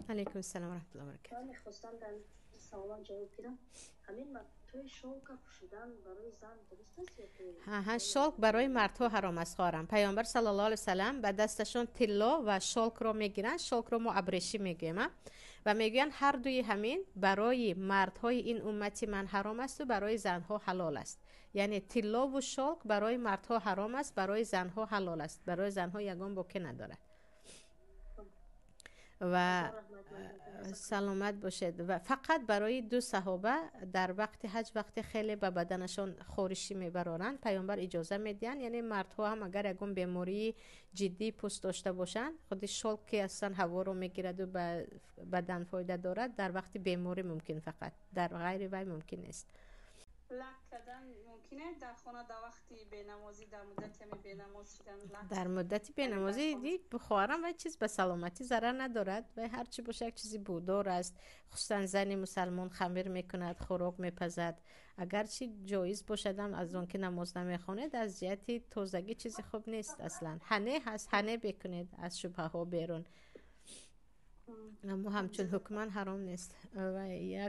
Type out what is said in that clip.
علیکم السلام و رحمت الله و برکاته. من میخواستم در سوال جواب بدم. همین توی شوک پوشیدن برای زن درست است یا که ها شالک برای مردها حرام است خواهرم. پیامبر صلی الله علیه و سلم به دستشون طلا و شالک رو میگیرن. شالک رو ما ابریشمی میگیم و میگن هر دوی همین برای مردهای این امتی من حرام است و برای زنها حلال است. یعنی طلا و شالک برای مردها حرام است، برای زنها حلال است. برای زنها یگان بوکه نداره. و خدا رحمت کنه. سلامت باشد. و فقط برای دو صحابه در وقت حج، وقت خیلی به بدنشون خورشی میبرارن، پیامبر اجازه میدین. یعنی مردها هم اگر یکون بیماری جدی پوست داشته باشن، خودی شالک که اصلا هوا رو میگیرد و به بدن فایده دارد، در وقت بیماری ممکن، فقط در غیر وی ممکن نیست. لک کردن ممکنه در خانه در وقتی بینمازی، در مدت همی بینماز شدن لک در مدت بینمازی دی بخوارم و چیز به سلامتی ضرر ندارد و هر چی باشه یک چیزی بودار است. خصوصا زن مسلمان خمیر میکند، خوراک میپزد، اگرچه جایز باشدم از اون که نماز نمیخواند، از جهتی تازگی چیزی خوب نیست. اصلا حنه هست، حنه بکنید از شبهه ها بیرون، اما همچون حکمان حرام نیست. و یک